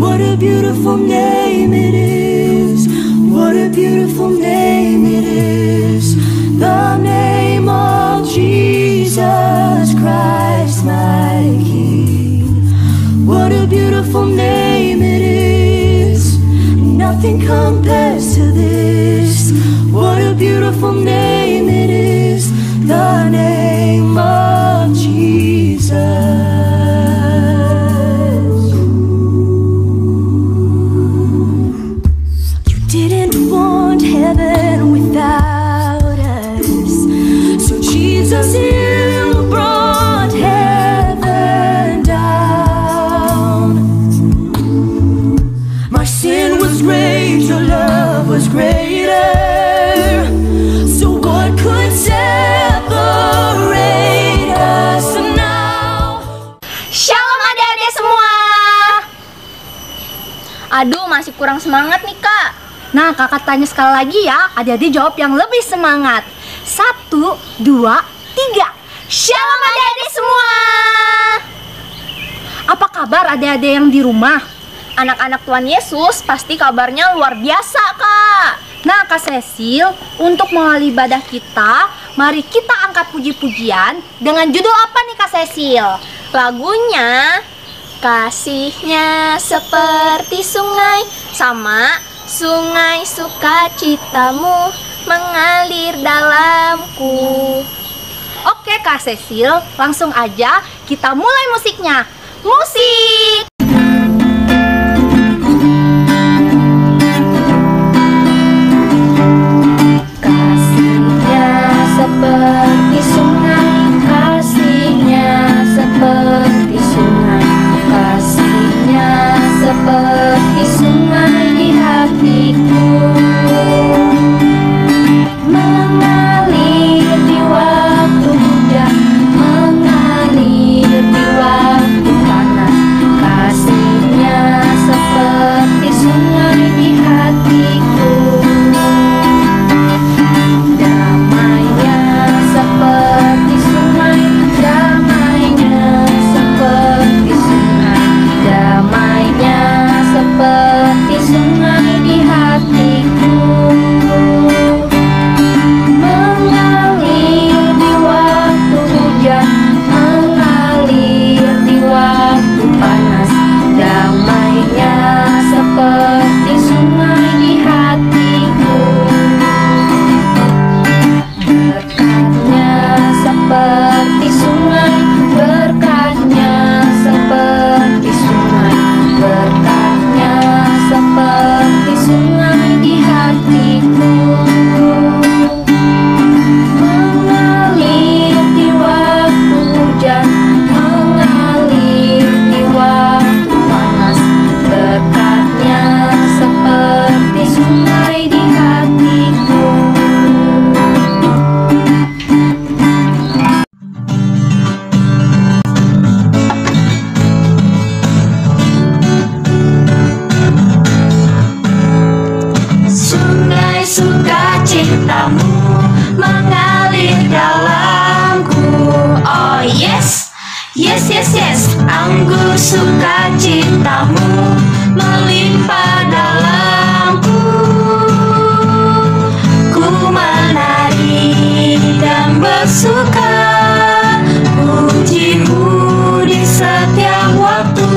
What a beautiful name it is. What a beautiful name it is. The name of Jesus Christ, my King. What a beautiful name it is. Nothing compares to this. What a beautiful name it is. The name of Jesus. You didn't want heaven without us, so Jesus, you brought heaven down. My sin was great, your love was greater. So what could separate us now? Shalom adik-adik semua. Aduh, masih kurang semangat nih kak. Nah, kakak tanya sekali lagi ya, adik-adik jawab yang lebih semangat. 1, 2, 3. Shalom adik-adik semua. Apa kabar adik-adik yang di rumah? Anak-anak Tuhan Yesus pasti kabarnya luar biasa kak. Nah, Kak Cecil, untuk mengawali ibadah kita, mari kita angkat puji-pujian dengan judul apa nih Kak Cecil? Lagunya Kasihnya Seperti Sungai, sama Sungai Sukacitamu mengalir dalamku. Oke Kak Cecil, langsung aja kita mulai musiknya. Musik! Seperti sungai, kasihnya seperti sungai, kasihnya seperti sungai di hatiku, mengalir di waktu hujan, mengalir di waktu panas, kasihnya seperti sungai di hatiku. Seperti sungai, damainya seperti sungai, damainya seperti sungai di hatiku, mengalir di waktu hujan, mengalir di waktu panas, damainya seperti sungai di hatiku. Seperti sungai, berkatnya seperti sungai, berkatnya seperti sungai di hatiku, mengalir di waktu hujan, mengalir di waktu panas, berkatnya seperti sungai di hatiku. Sukacitamu mengalir dalamku. Oh yes, yes, yes, yes. Anggur sukacitamu melimpah dalamku. Ku menari dan bersuka, pujimu di setiap waktu,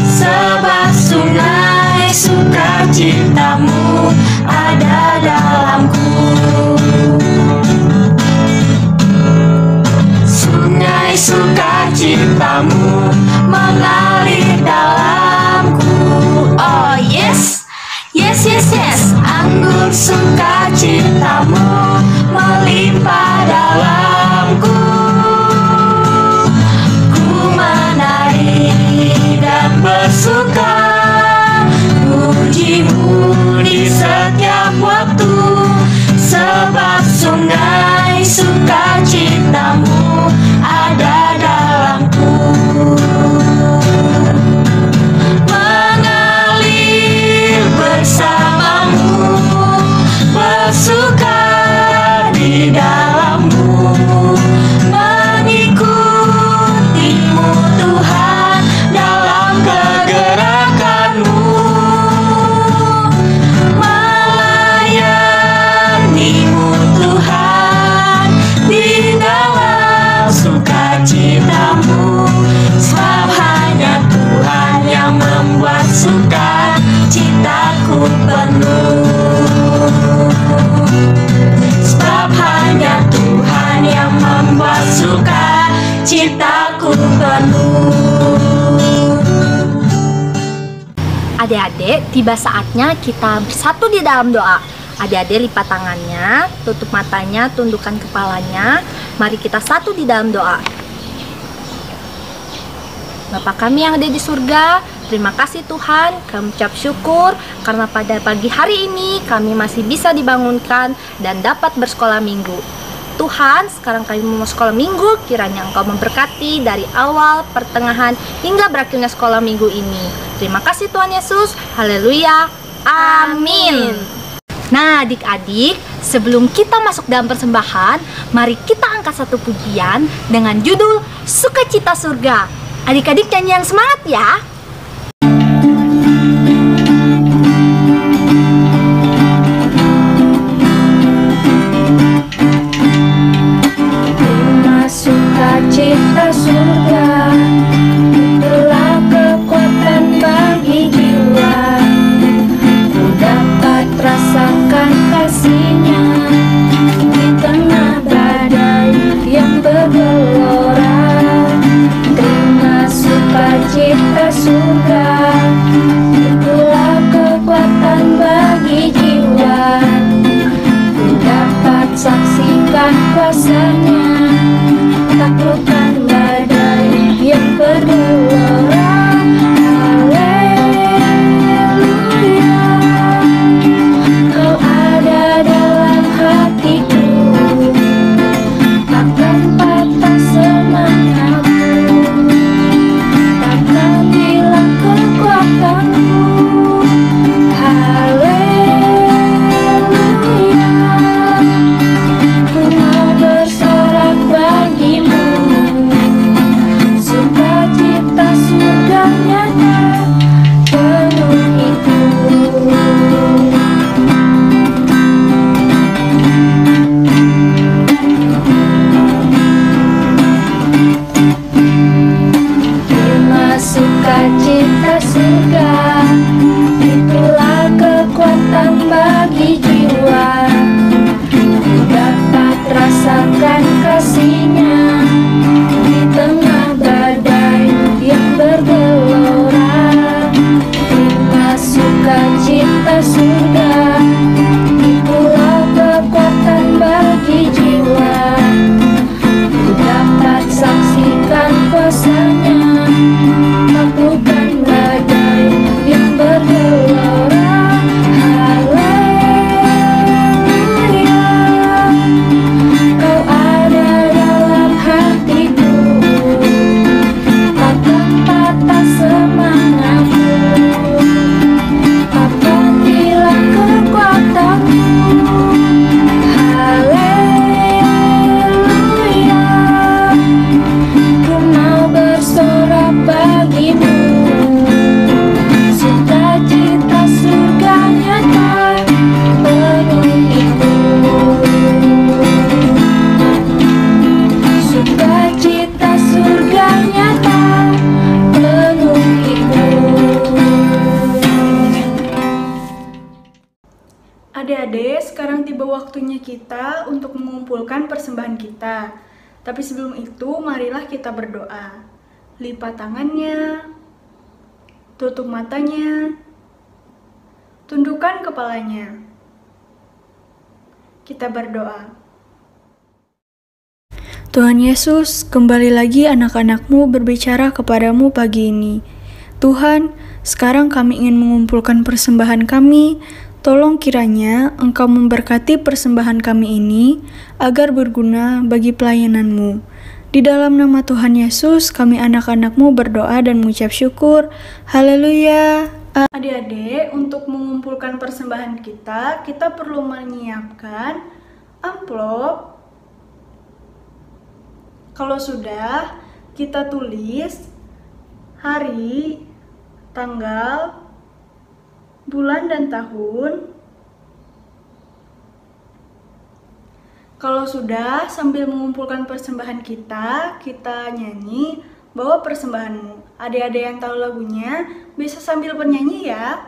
sebab sungai sukacitamu ada dalamku. Sungai sukacitamu mengalir dalamku. Oh yes, yes, yes, yes. Anggur sukacitamu melimpah dalamku. Ku menari dan bersuka, pujimu di setiap waktu, sebab sungai sukacitamu ada dalamku. Mengalir bersamamu, bersuka suka citaku penuh. Sebab hanya Tuhan yang membuat suka citaku penuh. Adik-adik, tiba saatnya kita bersatu di dalam doa. Adik-adik lipat tangannya, tutup matanya, tundukkan kepalanya. Mari kita satu di dalam doa. Bapa kami yang ada di surga, terima kasih Tuhan, kami ucap syukur karena pada pagi hari ini kami masih bisa dibangunkan dan dapat bersekolah minggu. Tuhan, sekarang kami mau sekolah minggu, kiranya Engkau memberkati dari awal, pertengahan, hingga berakhirnya sekolah minggu ini. Terima kasih Tuhan Yesus, haleluya, amin. Nah adik-adik, sebelum kita masuk dalam persembahan, mari kita angkat satu pujian dengan judul Sukacita Surga. Adik-adik nyanyi yang semangat ya. Terima sukacita surga, itulah kekuatan bagi jiwa. Ku dapat rasakan kasih-Nya di tengah badai yang bergelora. Terima sukacita surga, itulah kekuatan bagi jiwa. Ku dapat saksikan kuasa-Nya, taklukkan badai yang bergelora. Haleluya, Kau ada dalam hatiku, takkan patah semangatku, takkan hilang kekuatanku. Haleluya, ku mau bersorak bagimu, sukacita surga nyata penuhiku. Terima sukacita surga, itulah kekuatan bagi jiwa. Ku dapat rasakan kasih-Nya di tengah badai yang bergelora. Terima sukacita surga, itulah kekuatan bagi jiwa. Ku dapat saksikan kuasa-Nya, taklukkan badai yang bergelora. Haleluya, Kau ada dalam hatiku, takkan patah semangatku, takkan hilang kekuatanku. Haleluya, ku mau bersorak bagimu, sukacita surga nyata penuhiku. Sukacita surga nyata penuhiku. Adik-adik, sekarang tiba waktunya kita untuk mengumpulkan persembahan kita. Tapi sebelum itu, marilah kita berdoa. Lipat tangannya, tutup matanya, tundukkan kepalanya. Kita berdoa. Tuhan Yesus, kembali lagi anak-anak-Mu berbicara kepadamu pagi ini. Tuhan, sekarang kami ingin mengumpulkan persembahan kami. Tolong kiranya Engkau memberkati persembahan kami ini agar berguna bagi pelayanan-Mu. Di dalam nama Tuhan Yesus, kami anak-anak-Mu berdoa dan mengucap syukur. Haleluya. Adik-adik, untuk mengumpulkan persembahan kita perlu menyiapkan amplop. Kalau sudah, kita tulis hari, tanggal, bulan dan tahun. Kalau sudah, sambil mengumpulkan persembahan kita nyanyi bawa persembahanmu. Adik-adik yang tahu lagunya bisa sambil bernyanyi ya.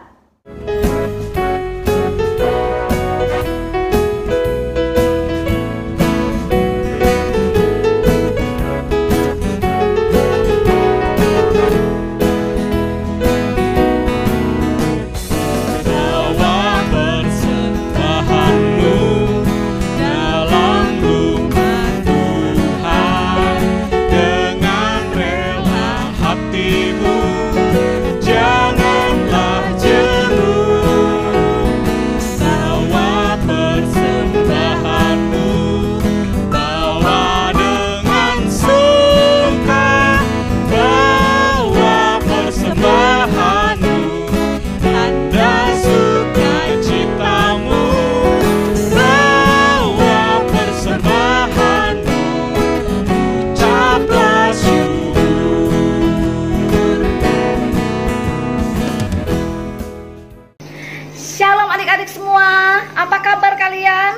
Shalom adik-adik semua, apa kabar kalian?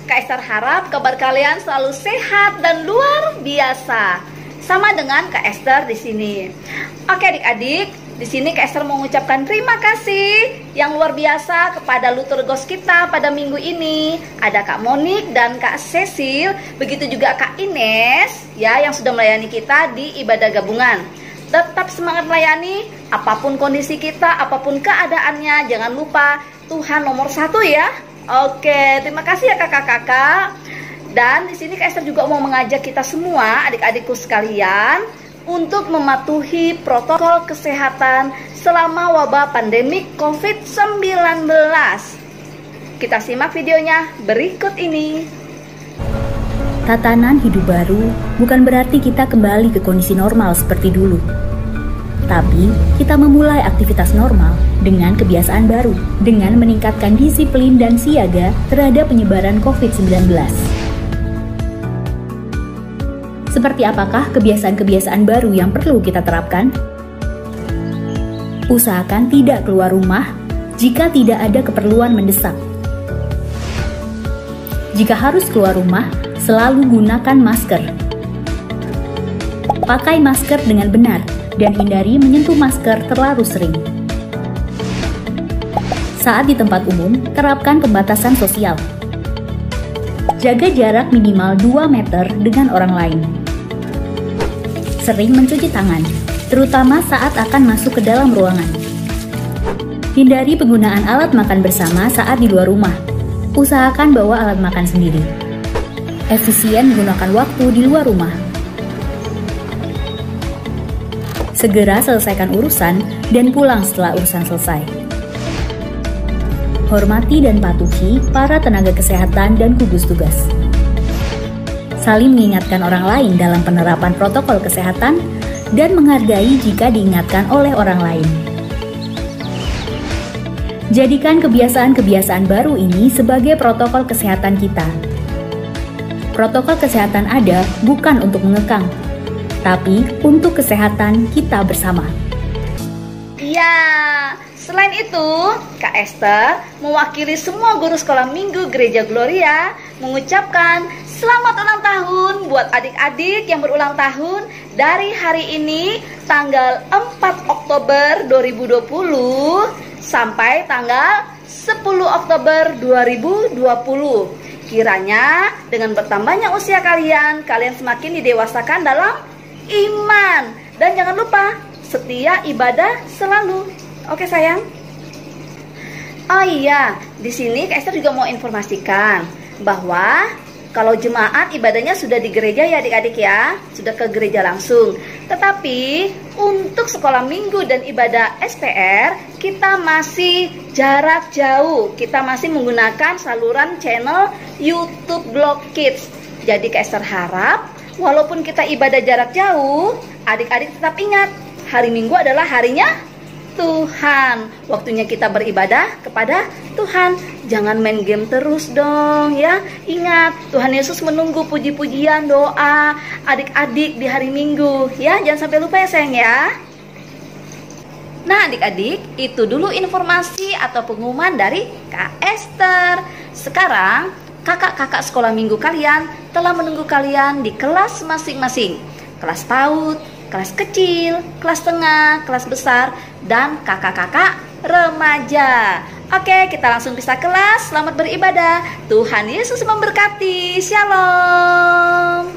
Kak Esther harap kabar kalian selalu sehat dan luar biasa. Sama dengan Kak Esther di sini. Oke adik-adik, di sini Kak Esther mau mengucapkan terima kasih yang luar biasa kepada Lutergos kita pada minggu ini. Ada Kak Monik dan Kak Cecil, begitu juga Kak Ines ya yang sudah melayani kita di ibadah gabungan. Tetap semangat melayani, apapun kondisi kita, apapun keadaannya, jangan lupa Tuhan nomor 1 ya. Oke, terima kasih ya kakak-kakak. Dan di sini Kak Esther juga mau mengajak kita semua, adik-adikku sekalian, untuk mematuhi protokol kesehatan selama wabah pandemik COVID-19. Kita simak videonya berikut ini. Tatanan hidup baru bukan berarti kita kembali ke kondisi normal seperti dulu. Tapi, kita memulai aktivitas normal dengan kebiasaan baru, dengan meningkatkan disiplin dan siaga terhadap penyebaran COVID-19. Seperti apakah kebiasaan-kebiasaan baru yang perlu kita terapkan? Usahakan tidak keluar rumah jika tidak ada keperluan mendesak. Jika harus keluar rumah, selalu gunakan masker. Pakai masker dengan benar dan hindari menyentuh masker terlalu sering. Saat di tempat umum, terapkan pembatasan sosial. Jaga jarak minimal 2 meter dengan orang lain. Sering mencuci tangan, terutama saat akan masuk ke dalam ruangan. Hindari penggunaan alat makan bersama saat di luar rumah. Usahakan bawa alat makan sendiri. Efisien menggunakan waktu di luar rumah. Segera selesaikan urusan dan pulang setelah urusan selesai. Hormati dan patuhi para tenaga kesehatan dan gugus tugas. Saling mengingatkan orang lain dalam penerapan protokol kesehatan dan menghargai jika diingatkan oleh orang lain. Jadikan kebiasaan-kebiasaan baru ini sebagai protokol kesehatan kita. Protokol kesehatan ada bukan untuk mengekang, tapi untuk kesehatan kita bersama. Ya, selain itu, Kak Esther mewakili semua guru sekolah minggu Gereja Gloria mengucapkan selamat ulang tahun buat adik-adik yang berulang tahun dari hari ini tanggal 4 Oktober 2020 sampai tanggal 10 Oktober 2020. Kiranya dengan bertambahnya usia kalian semakin didewasakan dalam iman. Dan jangan lupa setia ibadah selalu. Oke sayang. Oh iya, di sini Kak Esther juga mau informasikan bahwa kalau jemaat ibadahnya sudah di gereja ya adik-adik ya, sudah ke gereja langsung. Tetapi untuk sekolah minggu dan ibadah SPR kita masih jarak jauh. Kita masih menggunakan saluran channel YouTube Blog Kids. Jadi Kak Esther harap walaupun kita ibadah jarak jauh, adik-adik tetap ingat hari Minggu adalah harinya Tuhan. Waktunya kita beribadah kepada Tuhan. Jangan main game terus dong ya. Ingat, Tuhan Yesus menunggu puji-pujian doa adik-adik di hari Minggu ya. Jangan sampai lupa ya sayang ya. Nah adik-adik, itu dulu informasi atau pengumuman dari Kak Esther. Sekarang kakak-kakak sekolah minggu kalian telah menunggu kalian di kelas masing-masing. Kelas PAUD, kelas kecil, kelas tengah, kelas besar, dan kakak-kakak remaja. Oke, kita langsung bisa kelas. Selamat beribadah. Tuhan Yesus memberkati. Shalom.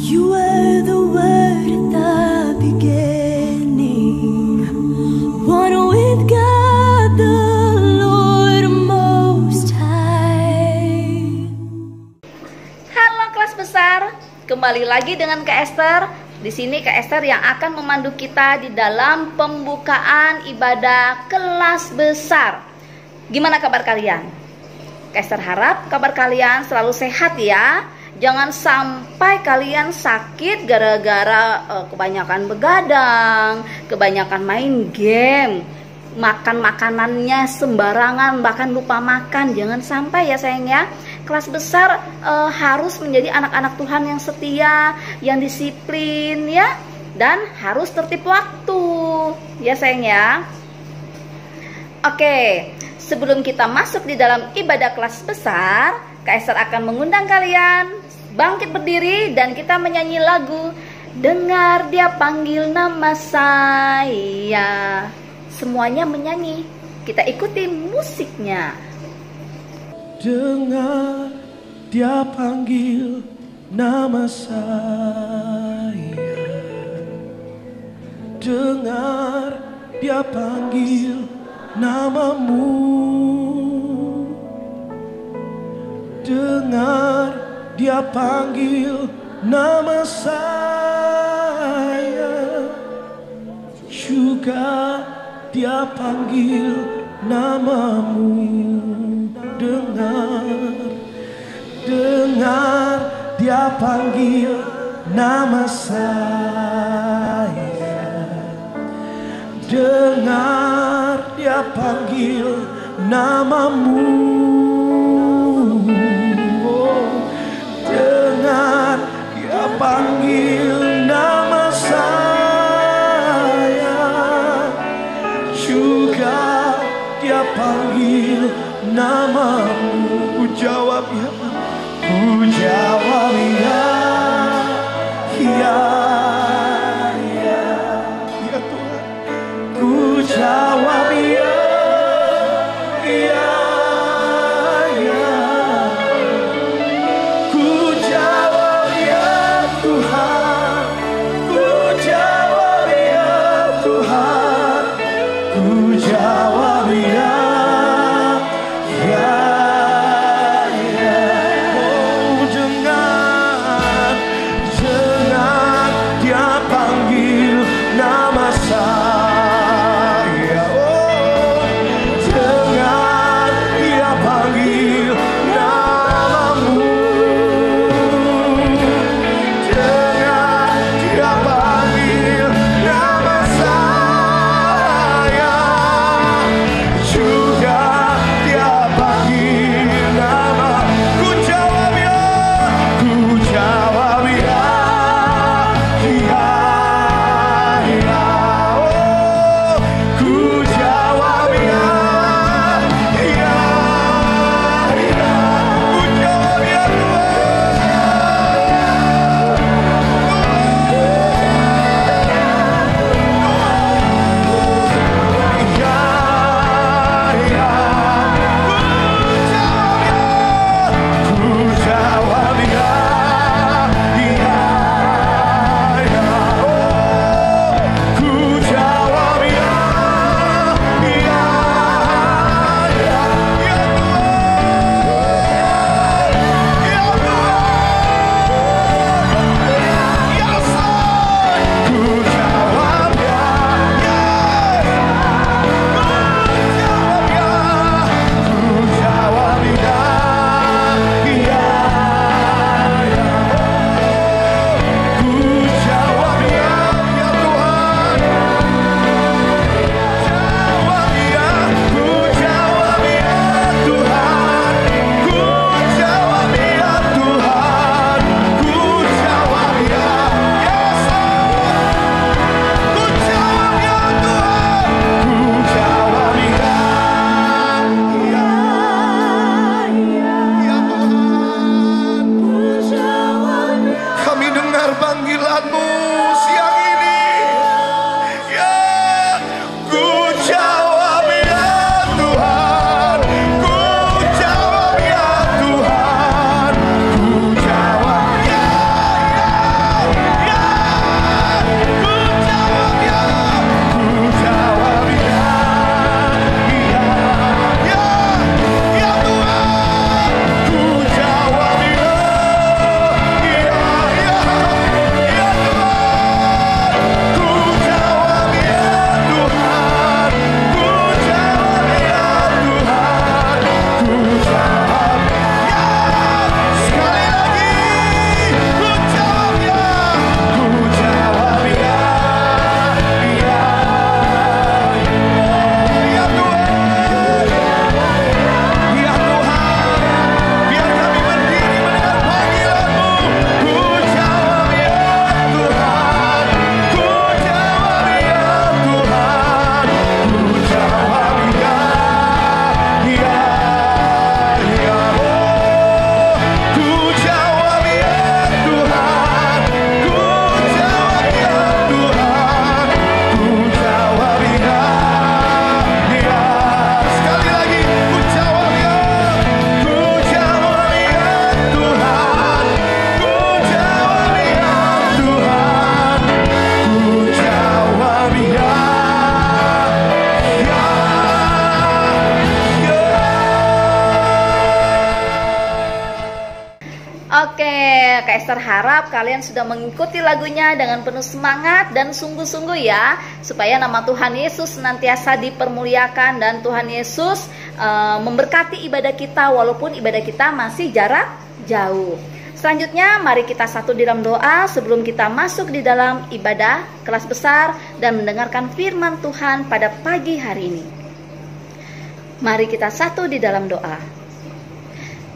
You were the Word at the beginning, one with God the Lord Most High. Halo kelas besar, kembali lagi dengan Kak Esther. Di sini Kak Esther yang akan memandu kita di dalam pembukaan ibadah kelas besar. Gimana kabar kalian? Kak Esther harap kabar kalian selalu sehat ya. Jangan sampai kalian sakit gara-gara kebanyakan begadang, kebanyakan main game, makan makanannya sembarangan, bahkan lupa makan. Jangan sampai ya sayang ya. Kelas besar harus menjadi anak-anak Tuhan yang setia, yang disiplin ya, dan harus tertib waktu ya sayang ya. Oke, sebelum kita masuk di dalam ibadah kelas besar, Kak Esther akan mengundang kalian bangkit berdiri dan kita menyanyi lagu Dengar Dia Panggil Nama Saya. Semuanya menyanyi, kita ikuti musiknya. Dengar Dia panggil nama saya. Dengar Dia panggil namamu. Dengar Dia panggil nama saya. Juga Dia panggil namamu. Dengar Dia panggil nama saya. Dengar Dia panggil namamu. Dengar Dia panggil nama saya. Juga Dia panggil namamu. Ku jawab ya, ku jawab ya, ya, ya, ya Tuhan. Ku jawab ya, ya, ya. Ku jawab ya Tuhan. Ku jawab ya Tuhan. Ku jawab ya. Kak Esther harap kalian sudah mengikuti lagunya dengan penuh semangat dan sungguh-sungguh ya, supaya nama Tuhan Yesus senantiasa dipermuliakan dan Tuhan Yesus memberkati ibadah kita walaupun ibadah kita masih jarak jauh. Selanjutnya mari kita satu di dalam doa sebelum kita masuk di dalam ibadah kelas besar dan mendengarkan firman Tuhan pada pagi hari ini. Mari kita satu di dalam doa.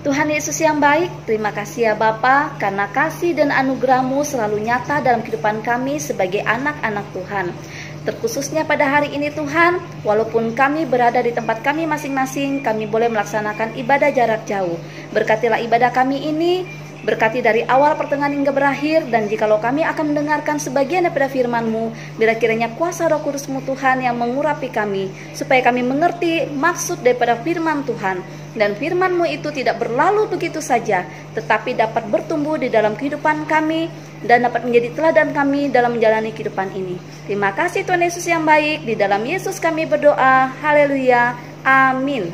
Tuhan Yesus yang baik, terima kasih ya Bapa, karena kasih dan anugerah-Mu selalu nyata dalam kehidupan kami sebagai anak-anak Tuhan. Terkhususnya pada hari ini Tuhan, walaupun kami berada di tempat kami masing-masing, kami boleh melaksanakan ibadah jarak jauh. Berkatilah ibadah kami ini, berkati dari awal pertengahan hingga berakhir, dan jikalau kami akan mendengarkan sebagian daripada firman-Mu, bila kiranya kuasa Roh Kudus-Mu Tuhan yang mengurapi kami, supaya kami mengerti maksud daripada firman Tuhan. Dan firman-Mu itu tidak berlalu begitu saja, tetapi dapat bertumbuh di dalam kehidupan kami, dan dapat menjadi teladan kami dalam menjalani kehidupan ini. Terima kasih Tuhan Yesus yang baik, di dalam Yesus kami berdoa, haleluya, amin.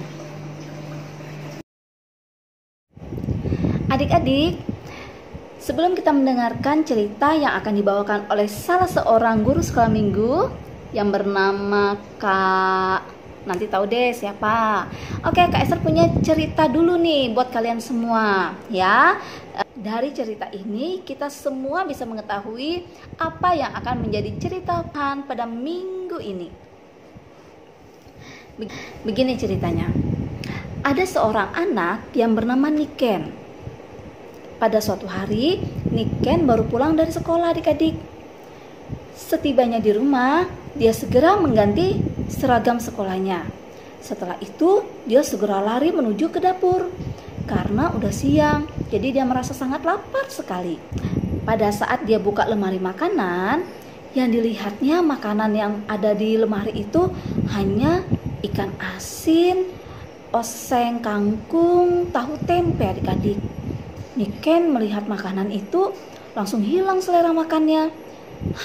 Adik-adik, sebelum kita mendengarkan cerita yang akan dibawakan oleh salah seorang guru sekolah minggu yang bernama Kak, nanti tahu deh siapa. Oke, Kak Esther punya cerita dulu nih buat kalian semua ya. Dari cerita ini kita semua bisa mengetahui apa yang akan menjadi cerita Tuhan pada minggu ini. Begini ceritanya. Ada seorang anak yang bernama Niken. Pada suatu hari, Niken baru pulang dari sekolah adik-adik. Setibanya di rumah, dia segera mengganti seragam sekolahnya. Setelah itu, dia segera lari menuju ke dapur. Karena udah siang, jadi dia merasa sangat lapar sekali. Pada saat dia buka lemari makanan, yang dilihatnya makanan yang ada di lemari itu hanya ikan asin, oseng kangkung, tahu tempe adik-adik. Niken melihat makanan itu langsung hilang selera makannya.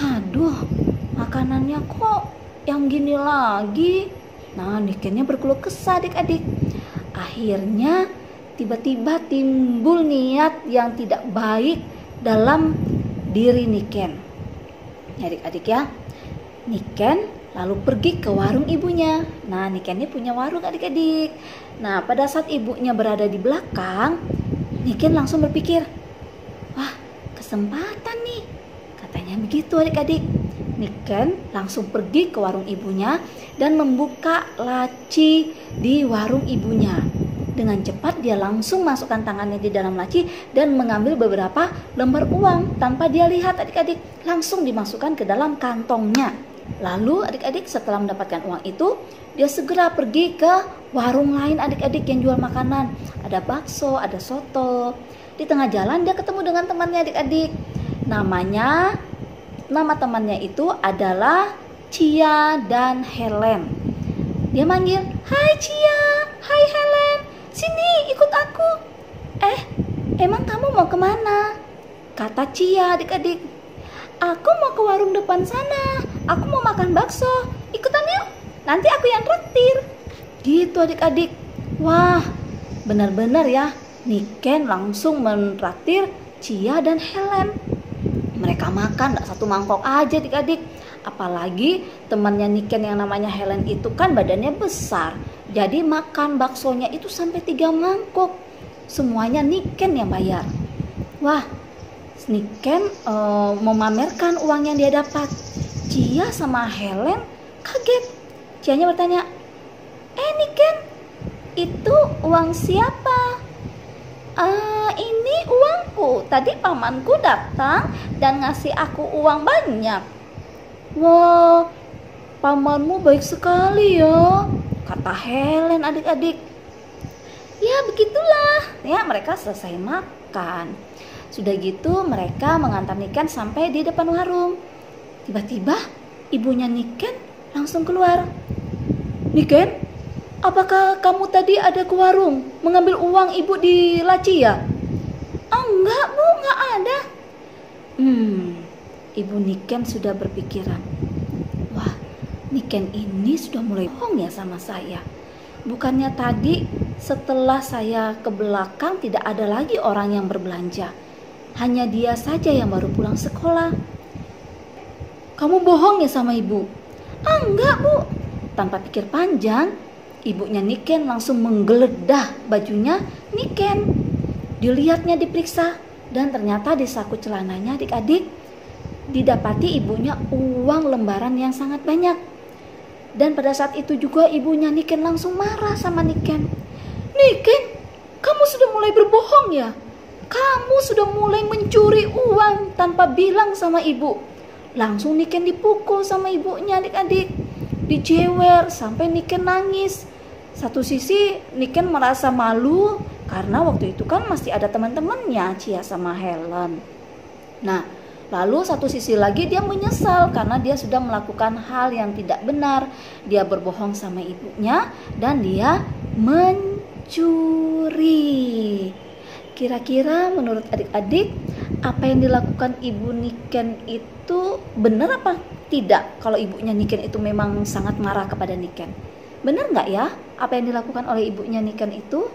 Aduh, makanannya kok yang gini lagi? Nah, Nikennya berkeluh kesah adik-adik. Akhirnya tiba-tiba timbul niat yang tidak baik dalam diri Niken. Adik-adik ya, Niken lalu pergi ke warung ibunya. Nah, Niken ini punya warung adik-adik. Nah, pada saat ibunya berada di belakang, Niken langsung berpikir, wah kesempatan nih, katanya begitu adik-adik. Niken langsung pergi ke warung ibunya dan membuka laci di warung ibunya. Dengan cepat dia langsung masukkan tangannya di dalam laci dan mengambil beberapa lembar uang tanpa dia lihat adik-adik, langsung dimasukkan ke dalam kantongnya. Lalu adik-adik setelah mendapatkan uang itu, dia segera pergi ke warung lain adik-adik yang jual makanan. Ada bakso, ada soto. Di tengah jalan dia ketemu dengan temannya adik-adik. Nama temannya itu adalah Cia dan Helen. Dia manggil, "Hai Cia, hai Helen, sini ikut aku." Emang kamu mau kemana? Kata Cia adik-adik. "Aku mau ke warung depan sana, aku mau makan bakso, ikutan yuk, nanti aku yang traktir." Gitu adik-adik. Wah, benar-benar ya, Niken langsung mentraktir Cia dan Helen. Mereka makan gak satu mangkok aja adik-adik. Apalagi temannya Niken yang namanya Helen itu kan badannya besar. Jadi makan baksonya itu sampai 3 mangkok. Semuanya Niken yang bayar. Wah, Niken memamerkan uang yang dia dapat. Cia sama Helen kaget. Cianya bertanya, Niken, itu uang siapa? Ini uangku. Tadi pamanku datang dan ngasih aku uang banyak. Wah, pamanmu baik sekali ya, kata Helen adik-adik. Ya begitulah. Ya, mereka selesai makan. Sudah gitu mereka mengantar Niken sampai di depan warung. Tiba-tiba ibunya Niken langsung keluar. "Niken, apakah kamu tadi ada ke warung mengambil uang ibu di laci ya?" "Enggak bu, enggak ada." Ibu Niken sudah berpikiran, wah, Niken ini sudah mulai bohong ya sama saya. Bukannya tadi setelah saya ke belakang tidak ada lagi orang yang berbelanja. hanya dia saja yang baru pulang sekolah. Kamu bohong ya sama ibu? Enggak, Bu. Tanpa pikir panjang, ibunya Niken langsung menggeledah bajunya Niken. Dilihatnya, diperiksa, dan ternyata di saku celananya adik-adik didapati ibunya uang lembaran yang sangat banyak. Dan pada saat itu juga ibunya Niken langsung marah sama Niken. Niken, kamu sudah mulai berbohong ya? Kamu sudah mulai mencuri uang tanpa bilang sama ibu. Langsung Niken dipukul sama ibunya adik-adik. Dijewer sampai Niken nangis. Satu sisi Niken merasa malu karena waktu itu kan masih ada teman-temannya, Cia sama Helen. Nah, lalu satu sisi lagi dia menyesal karena dia sudah melakukan hal yang tidak benar. Dia berbohong sama ibunya dan dia mencuri. Kira-kira menurut adik-adik apa yang dilakukan ibu Niken itu benar apa tidak? Kalau ibunya Niken itu memang sangat marah kepada Niken, benar nggak ya apa yang dilakukan oleh ibunya Niken itu?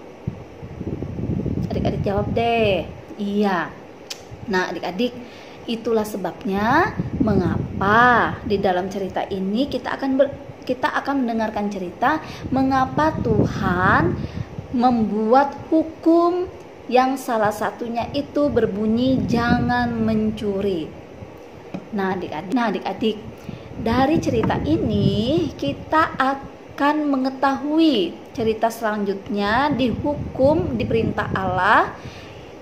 Adik-adik jawab deh. Iya. Nah adik-adik, itulah sebabnya mengapa di dalam cerita ini kita akan mendengarkan cerita mengapa Tuhan membuat hukum yang salah satunya itu berbunyi jangan mencuri. Nah adik-adik, dari cerita ini kita akan mengetahui cerita selanjutnya di hukum, di perintah Allah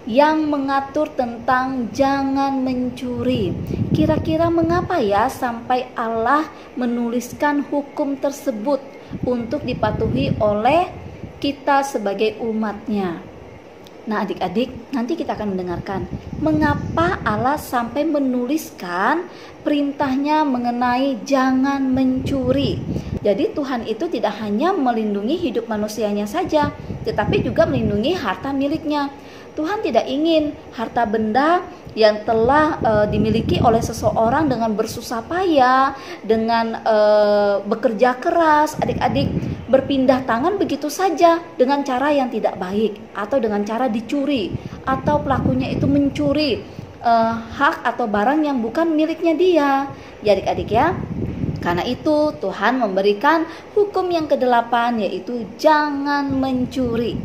yang mengatur tentang jangan mencuri. Kira-kira mengapa ya sampai Allah menuliskan hukum tersebut untuk dipatuhi oleh kita sebagai umatnya? Nah adik-adik, nanti kita akan mendengarkan mengapa Allah sampai menuliskan perintahnya mengenai jangan mencuri. Jadi Tuhan itu tidak hanya melindungi hidup manusianya saja, tetapi juga melindungi harta miliknya. Tuhan tidak ingin harta benda yang telah dimiliki oleh seseorang dengan bersusah payah, dengan bekerja keras, adik-adik, berpindah tangan begitu saja dengan cara yang tidak baik, atau dengan cara dicuri, atau pelakunya itu mencuri hak atau barang yang bukan miliknya dia. Ya adik-adik ya. Karena itu Tuhan memberikan hukum yang ke-8, yaitu jangan mencuri.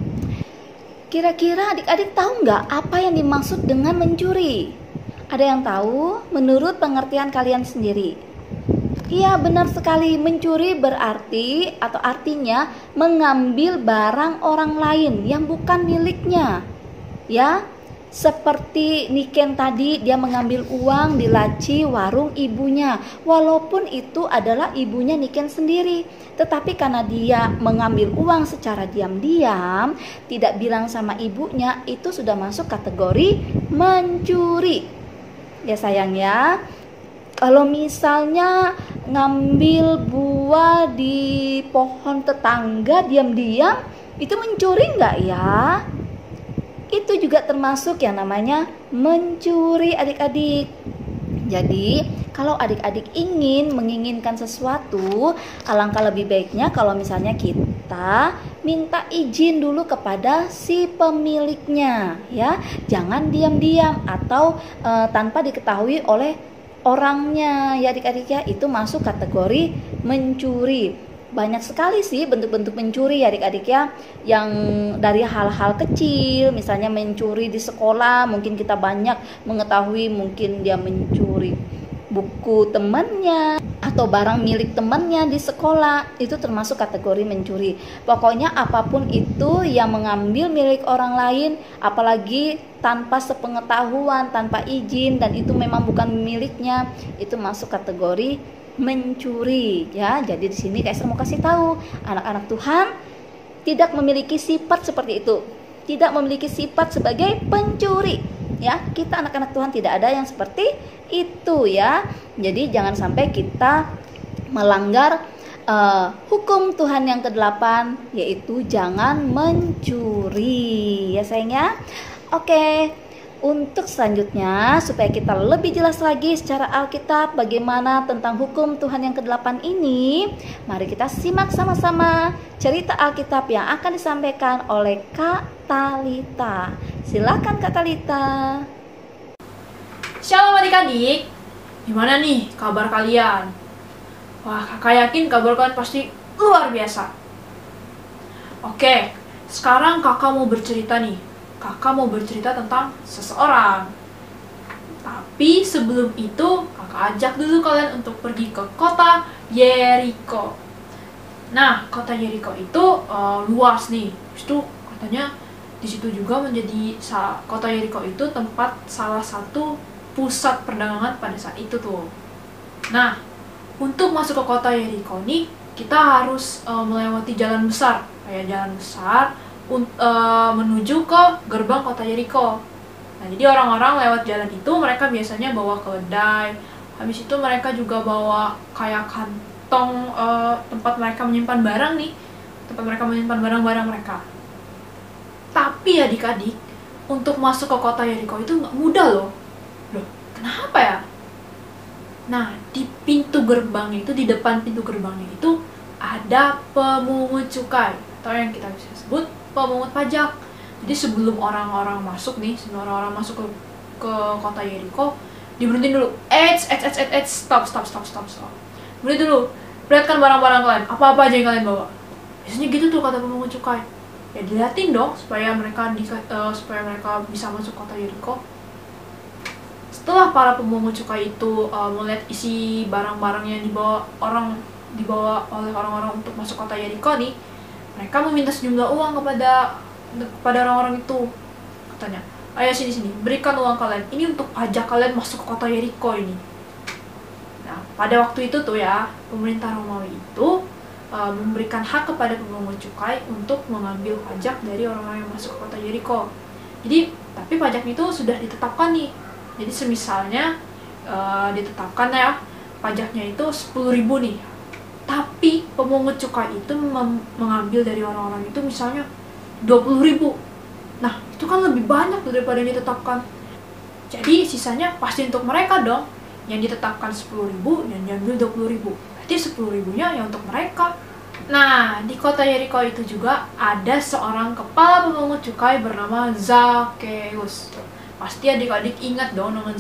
Kira-kira adik-adik tahu nggak apa yang dimaksud dengan mencuri? Ada yang tahu menurut pengertian kalian sendiri? Iya, benar sekali. Mencuri berarti atau artinya mengambil barang orang lain yang bukan miliknya. Ya, seperti Niken tadi, dia mengambil uang di laci warung ibunya, walaupun itu adalah ibunya Niken sendiri. Tetapi karena dia mengambil uang secara diam-diam, tidak bilang sama ibunya, itu sudah masuk kategori mencuri. Ya sayang ya. Kalau misalnya ngambil buah di pohon tetangga diam-diam, itu mencuri nggak ya? Itu juga termasuk yang namanya mencuri adik-adik. Jadi kalau adik-adik menginginkan sesuatu, alangkah lebih baiknya kalau misalnya kita minta izin dulu kepada si pemiliknya, ya. Jangan diam-diam atau tanpa diketahui oleh orangnya, ya adik-adik ya. Itu masuk kategori mencuri. Banyak sekali sih bentuk-bentuk mencuri ya adik-adik ya, yang dari hal-hal kecil, misalnya mencuri di sekolah, mungkin kita banyak mengetahui mungkin dia mencuri buku temannya atau barang milik temannya di sekolah, itu termasuk kategori mencuri. Pokoknya apapun itu yang mengambil milik orang lain, apalagi tanpa sepengetahuan, tanpa izin, dan itu memang bukan miliknya, itu masuk kategori mencuri ya. Jadi di sini Kak Esther mau kasih tahu, anak-anak Tuhan tidak memiliki sifat seperti itu, tidak memiliki sifat sebagai pencuri ya. Kita anak-anak Tuhan tidak ada yang seperti itu ya. Jadi jangan sampai kita melanggar hukum Tuhan yang ke-8, yaitu jangan mencuri ya sayangnya. Oke. Untuk selanjutnya, supaya kita lebih jelas lagi secara Alkitab bagaimana tentang hukum Tuhan yang ke-8 ini, mari kita simak sama-sama cerita Alkitab yang akan disampaikan oleh Kak Talita. Silakan Kak Talita. Shalom adik-adik, gimana nih kabar kalian? Wah, kakak yakin kabar kalian pasti luar biasa. Oke, sekarang kakak mau bercerita nih. Kakak mau bercerita tentang seseorang. Tapi sebelum itu, kakak ajak dulu kalian untuk pergi ke kota Yeriko. Nah, kota Yeriko itu luas nih. Itu katanya di situ juga menjadi kota Yeriko itu tempat salah satu pusat perdagangan pada saat itu tuh. Nah, untuk masuk ke kota Yeriko nih, kita harus melewati jalan besar, kayak jalan besar menuju ke gerbang kota Yeriko. Nah, jadi orang-orang lewat jalan itu mereka biasanya bawa keledai. Habis itu mereka juga bawa kayak kantong tempat mereka menyimpan barang nih, tempat mereka menyimpan barang-barang mereka. Tapi adik-adik, untuk masuk ke kota Yeriko itu nggak mudah loh. Loh, kenapa ya? Nah, di pintu gerbangnya itu, di depan pintu gerbangnya itu ada pemungut cukai, atau yang kita bisa sebut pemungut pajak. Jadi sebelum orang-orang masuk nih, sebelum orang-orang masuk ke kota Yeriko, diberhentiin dulu. Stop. Berhenti dulu. Perlihatkan barang-barang kalian, apa-apa aja yang kalian bawa. Biasanya gitu tuh kata pemungut cukai. Ya dilihatin dong supaya mereka bisa masuk kota Yeriko. Setelah para pemungut cukai itu melihat isi barang-barang yang dibawa oleh orang-orang untuk masuk kota Yeriko nih, mereka meminta sejumlah uang kepada orang-orang itu. Katanya, ayo sini, berikan uang kalian, ini untuk pajak kalian masuk ke kota Yeriko ini. Nah, pada waktu itu tuh ya, pemerintah Romawi itu memberikan hak kepada pemungut cukai untuk mengambil pajak dari orang-orang yang masuk ke kota Yeriko. Jadi, tapi pajaknya itu sudah ditetapkan nih. Jadi semisalnya ditetapkan ya, pajaknya itu 10.000 nih. Tapi pemungut cukai itu mengambil dari orang-orang itu misalnya 20.000. Nah, itu kan lebih banyak daripada yang ditetapkan. Jadi sisanya pasti untuk mereka dong. Yang ditetapkan 10.000 dan diambil 20.000. Berarti 10.000-nya ya untuk mereka. Nah, di kota Yeriko itu juga ada seorang kepala pemungut cukai bernama Zakheus. Pasti adik-adik ingat dong dengan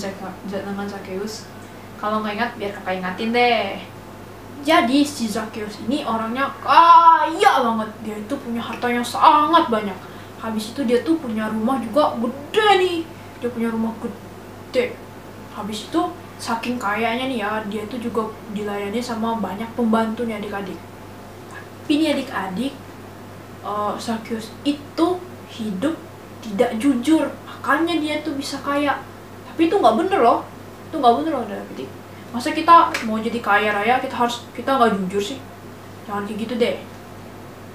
Zakheus. Kalau nggak ingat, biar kakak ingatin deh. Jadi si Zakheus ini orangnya kaya banget. Dia itu punya harta yang sangat banyak. Habis itu dia tuh punya rumah juga gede nih. Dia punya rumah gede. Habis itu saking kayanya nih ya, dia tuh juga dilayani sama banyak pembantu nih adik-adik. Tapi nih adik-adik, Zakheus itu hidup tidak jujur. Makanya dia tuh bisa kaya. Tapi itu nggak bener loh. Itu nggak bener loh adik-adik. Masa kita mau jadi kaya raya kita nggak jujur sih? Jangan kayak gitu deh.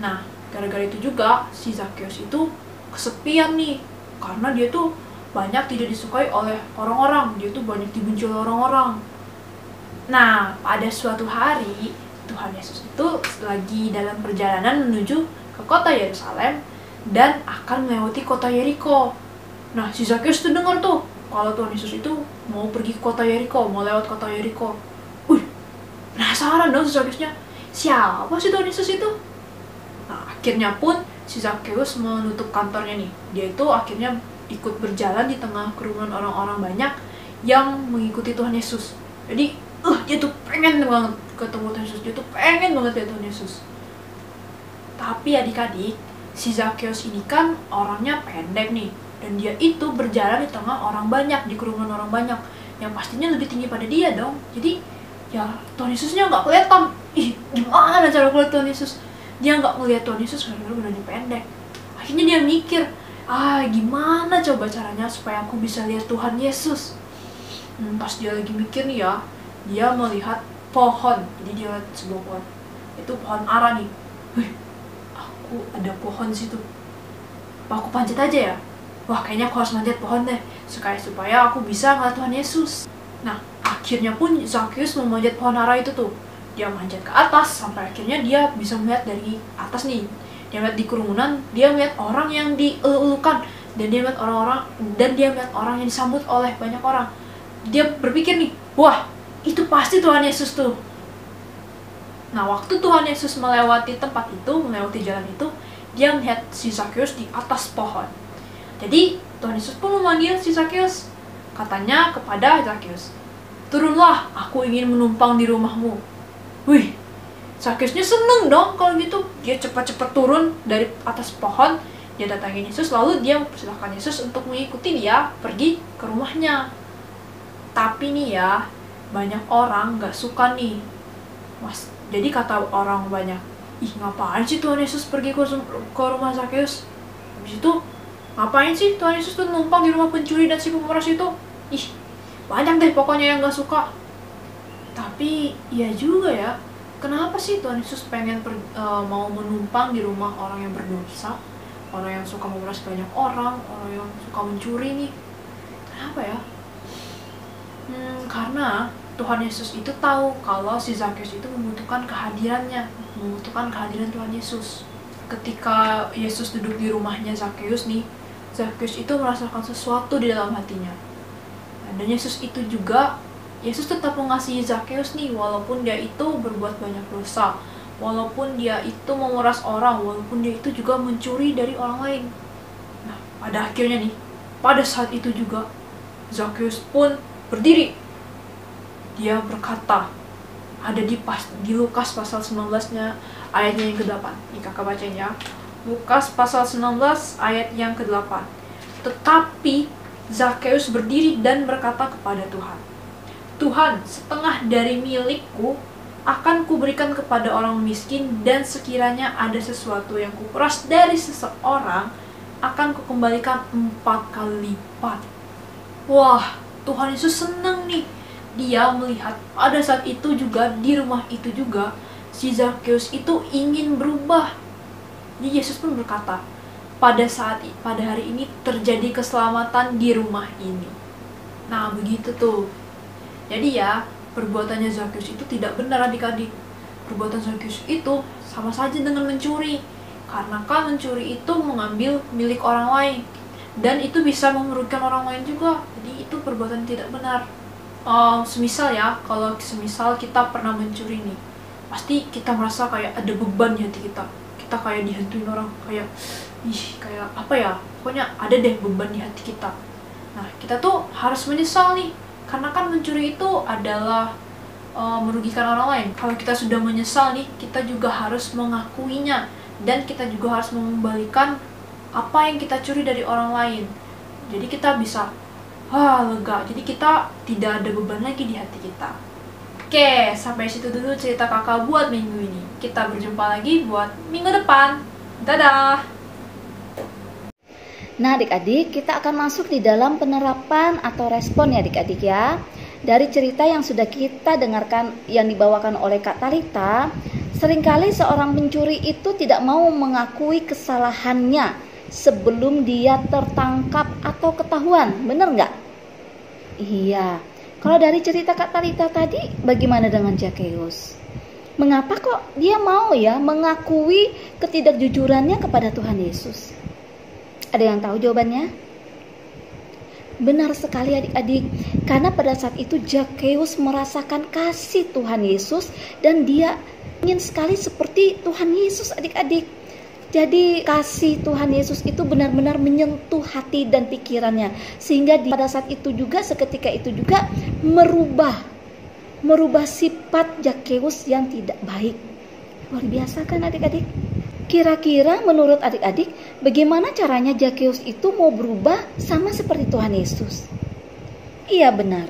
Nah, gara-gara itu juga si Zakheus itu kesepian nih, karena dia tuh banyak tidak disukai oleh orang-orang. Dia tuh banyak dibenci oleh orang-orang. Nah, pada suatu hari Tuhan Yesus itu lagi dalam perjalanan menuju ke kota Yerusalem dan akan melewati kota Yeriko. Nah, si Zakheus tuh dengar tuh kalau Tuhan Yesus itu mau pergi ke kota Yeriko, mau lewat kota Yeriko. Penasaran dong si Zakheusnya, siapa sih Tuhan Yesus itu? Nah, akhirnya pun si Zakheus menutup kantornya nih. Dia itu akhirnya ikut berjalan di tengah kerumunan orang-orang banyak yang mengikuti Tuhan Yesus. Jadi, dia tuh pengen banget ketemu Tuhan Yesus. Dia tuh pengen banget lihat Tuhan Yesus. Tapi adik-adik, si Zakheus ini kan orangnya pendek nih. Dan dia itu berjalan di tengah orang banyak, di kerumunan orang banyak, yang pastinya lebih tinggi pada dia dong. Jadi ya Tuhan Yesusnya nggak kelihatan. Gimana cara kulihat Tuhan Yesus? Dia nggak ngeliat Tuhan Yesus karena badannya pendek. Akhirnya dia mikir, gimana coba caranya supaya aku bisa lihat Tuhan Yesus? Pas dia lagi mikir nih ya, dia melihat pohon. Jadi dia lihat sebuah pohon. Itu pohon ara nih. Aku ada pohon situ. Apa aku panjat aja ya? Wah, kayaknya aku harus manjat pohon deh, supaya aku bisa ngeliat Tuhan Yesus. Nah, akhirnya pun Zakheus memanjat pohon ara itu tuh. Dia manjat ke atas, sampai akhirnya dia bisa melihat dari atas nih. Dia melihat di kerumunan, dia melihat orang yang dielulukan, dan dia melihat orang yang disambut oleh banyak orang. Dia berpikir nih, wah, itu pasti Tuhan Yesus tuh. Nah, waktu Tuhan Yesus melewati tempat itu, melewati jalan itu, dia melihat si Zakheus di atas pohon. Jadi Tuhan Yesus pun memanggil si Zakheus, Katanya kepada Zakheus, "Turunlah, aku ingin menumpang di rumahmu." Wih, Zakheusnya seneng dong kalau gitu. Dia cepat-cepat turun dari atas pohon, dia datangin Yesus, lalu dia mempersilahkan Yesus untuk mengikuti dia pergi ke rumahnya. Tapi nih ya, banyak orang gak suka nih. Mas, jadi kata orang banyak, "Ih, ngapain sih Tuhan Yesus pergi ke rumah Zakheus? Habis itu, ngapain sih Tuhan Yesus tuh numpang di rumah pencuri dan si pemeras itu? Ih, banyak deh pokoknya yang gak suka." Tapi, iya juga ya. Kenapa sih Tuhan Yesus pengen mau menumpang di rumah orang yang berdosa, orang yang suka memeras banyak orang yang suka mencuri nih? Kenapa ya? Karena Tuhan Yesus itu tahu kalau si Zakheus itu membutuhkan kehadirannya, membutuhkan kehadiran Tuhan Yesus. Ketika Yesus duduk di rumahnya Zakheus nih, Zakheus itu merasakan sesuatu di dalam hatinya. Dan Yesus tetap mengasihi Zakheus nih, walaupun dia itu berbuat banyak dosa, walaupun dia itu memeras orang, walaupun dia itu juga mencuri dari orang lain. Nah, pada akhirnya nih, pada saat itu juga Zakheus pun berdiri. Dia berkata, ada di Lukas pasal 19-nya ayatnya yang ke-8. Ini kakak bacain ya. Lukas pasal 19 ayat yang ke-8. Tetapi Zakheus berdiri dan berkata kepada Tuhan, "Tuhan, setengah dari milikku akan kuberikan kepada orang miskin, dan sekiranya ada sesuatu yang kuperas dari seseorang, akan kukembalikan 4 kali lipat." Wah, Tuhan Yesus senang nih. Dia melihat pada saat itu juga, di rumah itu juga, si Zakheus itu ingin berubah. Jadi Yesus pun berkata, pada hari ini terjadi keselamatan di rumah ini. Nah, begitu tuh. Jadi ya, perbuatannya Zakheus itu tidak benar adik-adik. Perbuatan Zakheus itu sama saja dengan mencuri. Karena kan mencuri itu mengambil milik orang lain. Dan itu bisa merugikan orang lain juga. Jadi itu perbuatan tidak benar. Semisal kita pernah mencuri nih, pasti kita merasa kayak ada beban di hati kita. Kita kayak dihantuin orang, kayak apa ya, pokoknya ada deh beban di hati kita. Nah, kita tuh harus menyesal nih, karena kan mencuri itu adalah merugikan orang lain. Kalau kita sudah menyesal nih, kita juga harus mengakuinya, dan kita juga harus mengembalikan apa yang kita curi dari orang lain. Jadi kita bisa lega. Jadi kita tidak ada beban lagi di hati kita. Oke, sampai situ dulu cerita kakak buat minggu ini. Kita berjumpa lagi buat minggu depan. Dadah! Nah adik-adik, kita akan masuk di dalam penerapan atau respon ya adik-adik ya. Dari cerita yang sudah kita dengarkan yang dibawakan oleh Kak Talita, seringkali seorang pencuri itu tidak mau mengakui kesalahannya sebelum dia tertangkap atau ketahuan. Bener nggak? Iya. Kalau dari cerita Kak Talita tadi, bagaimana dengan Zakheus? Mengapa kok dia mau ya mengakui ketidakjujurannya kepada Tuhan Yesus? Ada yang tahu jawabannya? Benar sekali adik-adik, karena pada saat itu Zakheus merasakan kasih Tuhan Yesus dan dia ingin sekali seperti Tuhan Yesus adik-adik. Jadi kasih Tuhan Yesus itu benar-benar menyentuh hati dan pikirannya, sehingga pada saat itu juga, seketika itu juga merubah sifat Zakheus yang tidak baik. Luar biasa kan adik-adik? Kira-kira menurut adik-adik, bagaimana caranya Zakheus itu mau berubah sama seperti Tuhan Yesus? Iya benar,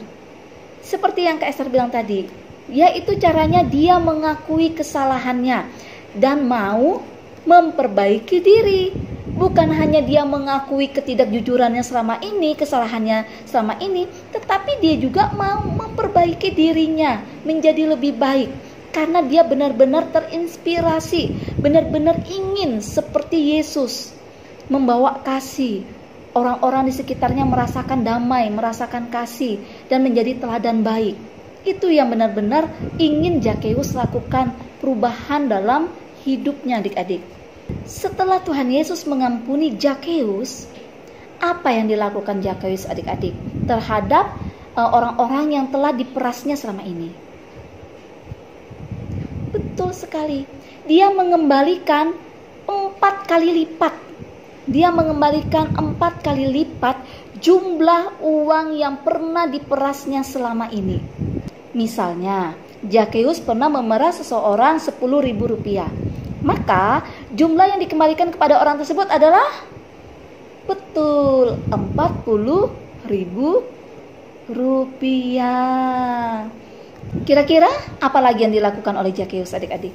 seperti yang Kak Esther bilang tadi, yaitu caranya dia mengakui kesalahannya dan mau memperbaiki diri. Bukan hanya dia mengakui ketidakjujurannya selama ini, kesalahannya selama ini, tetapi dia juga mau memperbaiki dirinya menjadi lebih baik. Karena dia benar-benar terinspirasi, benar-benar ingin seperti Yesus, membawa kasih. Orang-orang di sekitarnya merasakan damai, merasakan kasih, dan menjadi teladan baik. Itu yang benar-benar ingin Zakheus lakukan perubahan dalam hidupnya adik-adik. Setelah Tuhan Yesus mengampuni Zakheus, apa yang dilakukan Zakheus adik-adik terhadap orang-orang yang telah diperasnya selama ini? Betul sekali, dia mengembalikan 4 kali lipat. Dia mengembalikan 4 kali lipat jumlah uang yang pernah diperasnya selama ini. Misalnya, Zakheus pernah memeras seseorang 10.000 rupiah. Maka jumlah yang dikembalikan kepada orang tersebut adalah betul 40.000 rupiah. Kira-kira apa lagi yang dilakukan oleh Zakheus, adik-adik?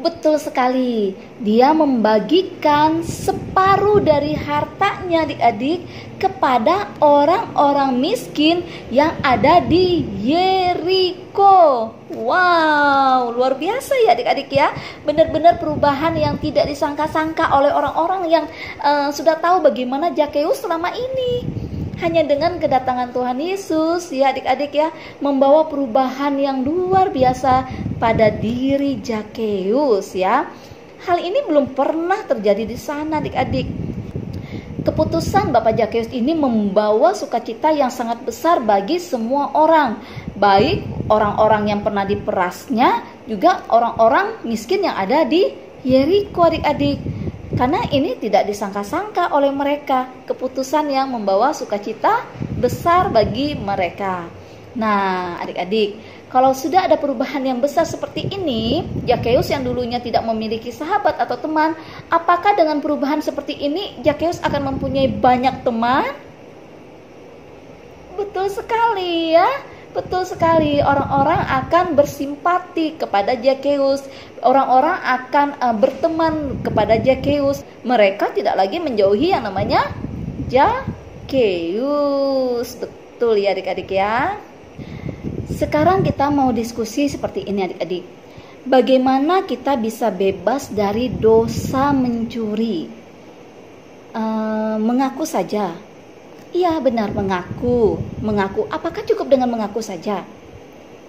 Betul sekali, dia membagikan separuh dari hartanya, adik-adik, kepada orang-orang miskin yang ada di Yeriko. Wow, luar biasa ya adik-adik ya. Benar-benar perubahan yang tidak disangka-sangka oleh orang-orang yang sudah tahu bagaimana Zakheus selama ini. Hanya dengan kedatangan Tuhan Yesus ya adik-adik ya, membawa perubahan yang luar biasa pada diri Zakheus ya. Hal ini belum pernah terjadi di sana adik-adik. Keputusan Bapak Zakheus ini membawa sukacita yang sangat besar bagi semua orang, baik orang-orang yang pernah diperasnya, juga orang-orang miskin yang ada di Yeriko adik-adik. Karena ini tidak disangka-sangka oleh mereka, keputusan yang membawa sukacita besar bagi mereka. Nah, adik-adik, kalau sudah ada perubahan yang besar seperti ini, Zakheus yang dulunya tidak memiliki sahabat atau teman, apakah dengan perubahan seperti ini Zakheus akan mempunyai banyak teman? Betul sekali ya. Betul sekali, orang-orang akan bersimpati kepada Zakheus. Orang-orang akan berteman kepada Zakheus. Mereka tidak lagi menjauhi yang namanya Zakheus. Betul ya adik-adik ya. Sekarang kita mau diskusi seperti ini adik-adik. Bagaimana kita bisa bebas dari dosa mencuri? Mengaku saja. Iya benar, mengaku. Apakah cukup dengan mengaku saja?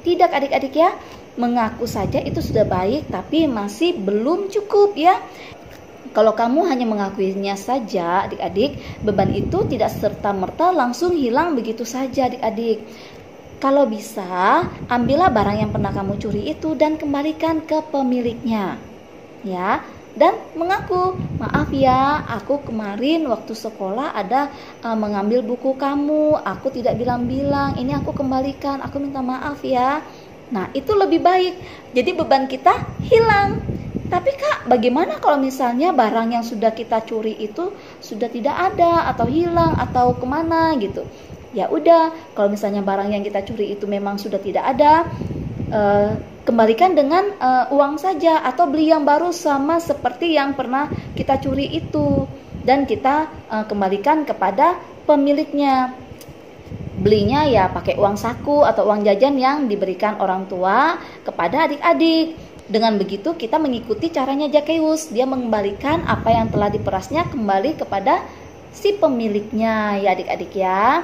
Tidak adik-adik ya. Mengaku saja itu sudah baik, tapi masih belum cukup ya. Kalau kamu hanya mengakuinya saja adik-adik, beban itu tidak serta-merta langsung hilang begitu saja adik-adik. Kalau bisa, ambillah barang yang pernah kamu curi itu dan kembalikan ke pemiliknya. Ya. Dan mengaku, maaf ya, aku kemarin waktu sekolah ada mengambil buku kamu, aku tidak bilang-bilang, ini aku kembalikan, aku minta maaf ya. Nah itu lebih baik, jadi beban kita hilang. Tapi Kak, bagaimana kalau misalnya barang yang sudah kita curi itu sudah tidak ada atau hilang atau kemana gitu? Ya udah, kalau misalnya barang yang kita curi itu memang sudah tidak ada, kembalikan dengan uang saja atau beli yang baru sama seperti yang pernah kita curi itu dan kita kembalikan kepada pemiliknya. Belinya ya pakai uang saku atau uang jajan yang diberikan orang tua kepada adik-adik. Dengan begitu kita mengikuti caranya Zakheus, dia mengembalikan apa yang telah diperasnya kembali kepada si pemiliknya ya adik-adik ya.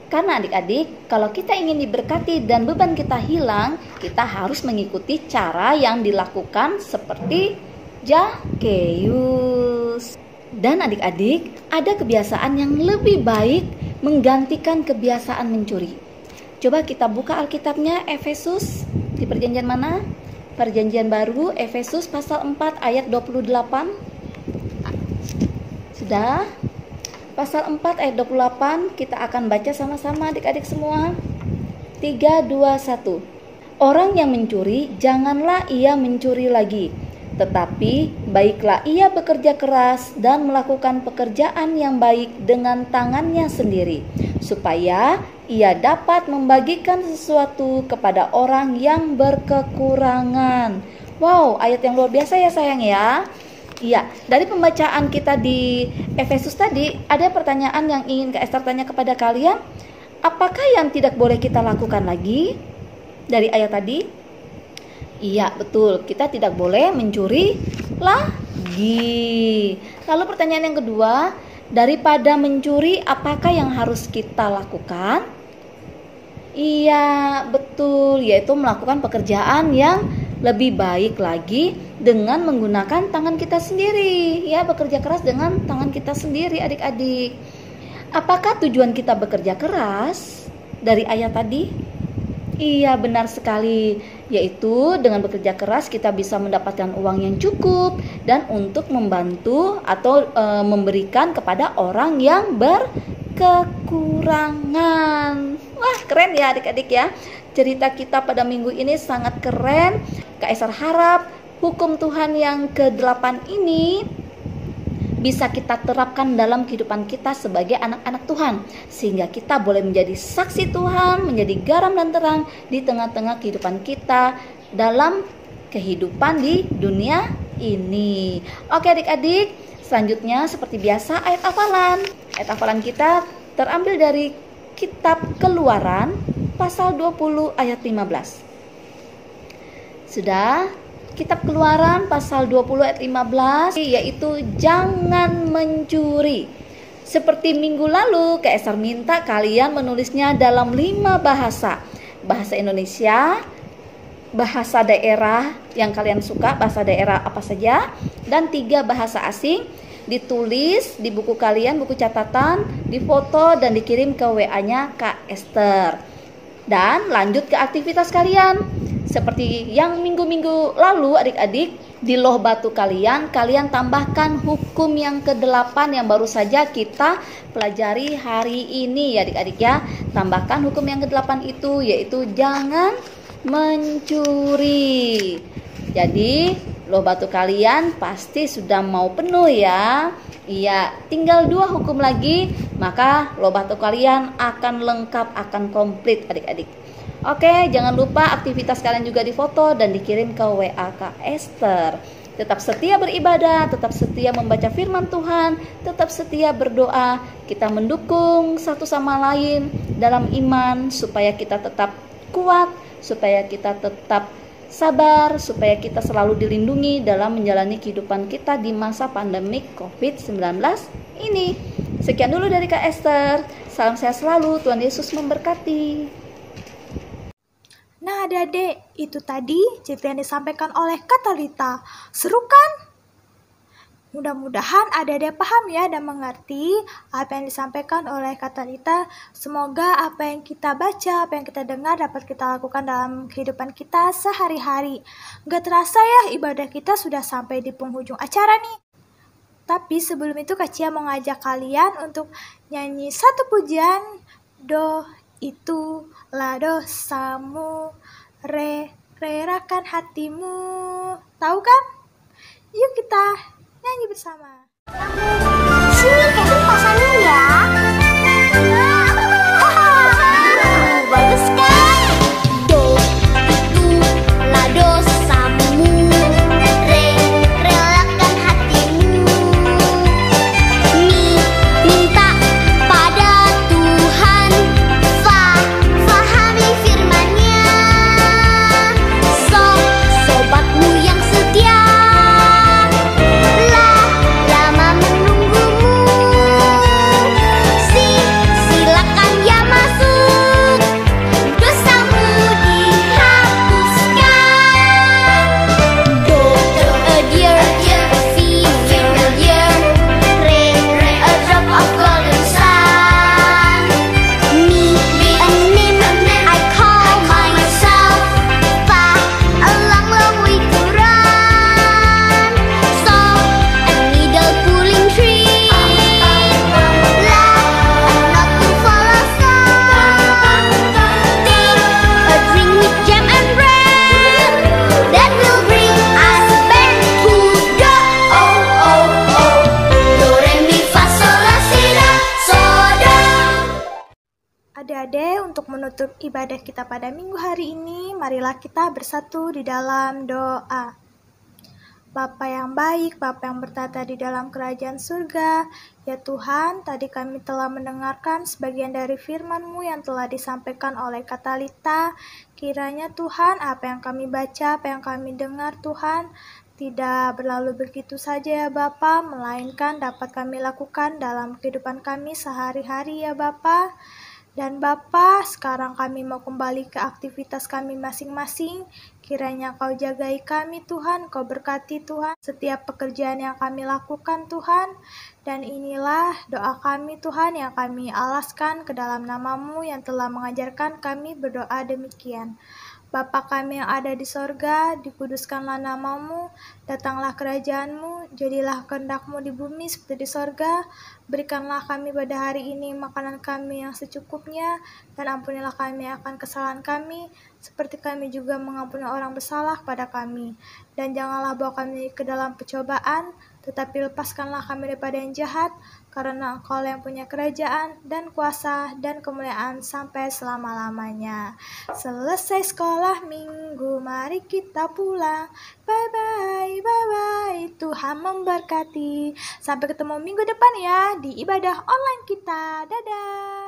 Karena adik-adik, kalau kita ingin diberkati dan beban kita hilang, kita harus mengikuti cara yang dilakukan seperti Zakheus. Dan adik-adik, ada kebiasaan yang lebih baik menggantikan kebiasaan mencuri. Coba kita buka Alkitabnya, Efesus, di perjanjian mana? Perjanjian baru, Efesus pasal 4 ayat 28. Sudah? Pasal 4 ayat 28 kita akan baca sama-sama adik-adik semua. 3, 2, 1. Orang yang mencuri, janganlah ia mencuri lagi, tetapi baiklah ia bekerja keras dan melakukan pekerjaan yang baik dengan tangannya sendiri, supaya ia dapat membagikan sesuatu kepada orang yang berkekurangan. Wow, ayat yang luar biasa ya sayang ya. Iya, dari pembacaan kita di Efesus tadi, ada pertanyaan yang ingin Kak Esther tanya kepada kalian. Apakah yang tidak boleh kita lakukan lagi dari ayat tadi? Iya, betul. Kita tidak boleh mencuri lagi. Lalu pertanyaan yang kedua, daripada mencuri, apakah yang harus kita lakukan? Iya, betul. Yaitu melakukan pekerjaan yang lebih baik lagi dengan menggunakan tangan kita sendiri. Ya, bekerja keras dengan tangan kita sendiri adik-adik. Apakah tujuan kita bekerja keras dari ayat tadi? Iya, benar sekali. Yaitu dengan bekerja keras kita bisa mendapatkan uang yang cukup dan untuk membantu atau memberikan kepada orang yang berkekurangan. Wah, keren ya adik-adik ya. Cerita kita pada minggu ini sangat keren. Kak Ester harap hukum Tuhan yang ke-8 ini bisa kita terapkan dalam kehidupan kita sebagai anak-anak Tuhan, sehingga kita boleh menjadi saksi Tuhan, menjadi garam dan terang di tengah-tengah kehidupan kita dalam kehidupan di dunia ini. Oke adik-adik, selanjutnya seperti biasa ayat hafalan. Ayat hafalan kita terambil dari kitab Keluaran pasal 20 ayat 15. Sudah? Kitab Keluaran pasal 20 ayat 15, yaitu jangan mencuri. Seperti minggu lalu, Kak Ester minta kalian menulisnya dalam 5 bahasa. Bahasa Indonesia, bahasa daerah yang kalian suka, bahasa daerah apa saja, dan 3 bahasa asing. Ditulis di buku kalian, buku catatan, difoto dan dikirim ke WA-nya Kak Ester. Dan lanjut ke aktivitas kalian. Seperti yang minggu-minggu lalu adik-adik, di loh batu kalian tambahkan hukum yang ke-8 yang baru saja kita pelajari hari ini ya adik-adik ya. Tambahkan hukum yang ke-8 itu, yaitu jangan mencuri. Jadi loh batu kalian pasti sudah mau penuh ya. Iya, tinggal 2 hukum lagi, maka loh batu kalian akan lengkap, akan komplit adik-adik. Oke, jangan lupa aktivitas kalian juga difoto dan dikirim ke WA Kak Ester. Tetap setia beribadah, tetap setia membaca firman Tuhan, tetap setia berdoa. Kita mendukung satu sama lain dalam iman supaya kita tetap kuat, supaya kita tetap sabar, supaya kita selalu dilindungi dalam menjalani kehidupan kita di masa pandemik COVID-19 ini. Sekian dulu dari Kak Ester. Salam sehat selalu, Tuhan Yesus memberkati. Nah adik-adik, itu tadi cerita yang disampaikan oleh Kak Talita. Seru kan? Mudah-mudahan adik-adik paham ya dan mengerti apa yang disampaikan oleh Kak Talita. Semoga apa yang kita baca, apa yang kita dengar dapat kita lakukan dalam kehidupan kita sehari-hari. Gak terasa ya ibadah kita sudah sampai di penghujung acara nih. Tapi sebelum itu Kak Cia mau ngajak kalian untuk nyanyi satu pujian. Do itulah dosamu, rerakan hatimu. Tahu kan? Yuk kita nyanyi bersama. Sini Kevin pasangin ya. Bagus kan? Do itulah dosamu, relakan hatimu. Minta pada Tuhan, fahami firman-Nya. Sobatmu yang setia lama menunggumu. Silakan ya masuk, dosamu dihapuskan. Do a dear, familiar, a drop of golden sun. Me, a name I call myself. A long way to run. So a needle pulling tree. Not to follow some. A drink with jam and bread that will bring us back to the do re mi fa sol la si do so do. Adik-adik, untuk menutup ibadah kita pada minggu hari ini, marilah kita bersatu di dalam doa. Bapa yang baik, Bapa yang bertata di dalam kerajaan surga, ya Tuhan, tadi kami telah mendengarkan sebagian dari firman-Mu yang telah disampaikan oleh Kak Talita. Kiranya Tuhan, apa yang kami baca, apa yang kami dengar Tuhan, tidak berlalu begitu saja ya Bapa, melainkan dapat kami lakukan dalam kehidupan kami sehari-hari ya Bapa. Dan Bapa, sekarang kami mau kembali ke aktivitas kami masing-masing. Kiranya Kau jagai kami Tuhan, Kau berkati Tuhan setiap pekerjaan yang kami lakukan Tuhan. Dan inilah doa kami Tuhan yang kami alaskan ke dalam nama-Mu yang telah mengajarkan kami berdoa demikian. Bapa kami yang ada di sorga, dikuduskanlah nama-Mu, datanglah kerajaan-Mu, jadilah kehendak-Mu di bumi seperti di sorga. Berikanlah kami pada hari ini makanan kami yang secukupnya, dan ampunilah kami akan kesalahan kami, seperti kami juga mengampuni orang bersalah pada kami. Dan janganlah bawa kami ke dalam percobaan, tetapi lepaskanlah kami daripada yang jahat, karena Engkau yang punya kerajaan dan kuasa dan kemuliaan sampai selama-lamanya. Selesai sekolah minggu, mari kita pulang. Bye-bye, bye-bye, Tuhan memberkati. Sampai ketemu minggu depan ya di ibadah online kita. Dadah.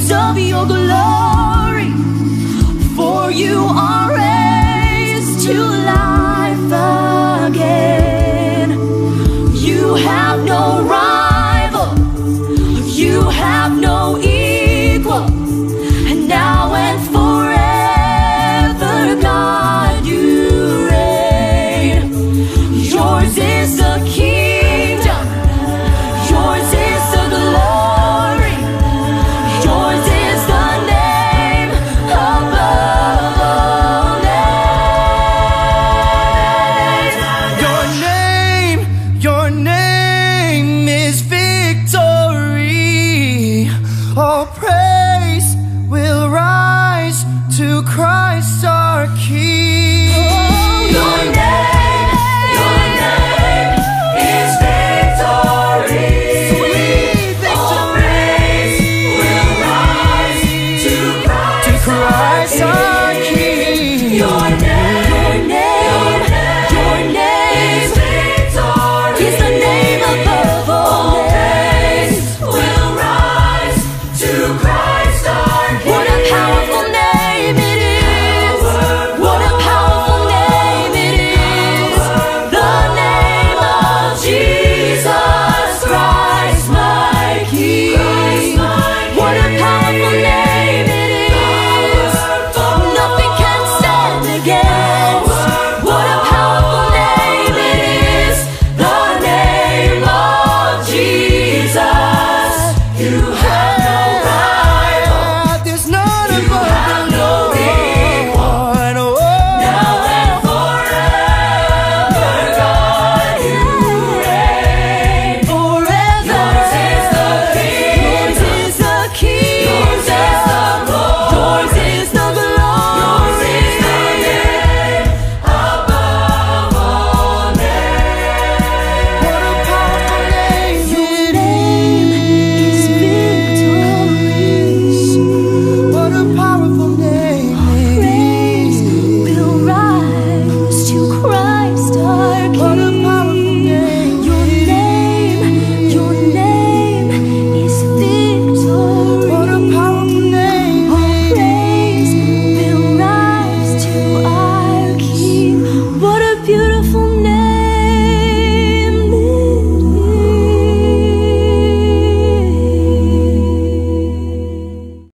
Of your glory, for you are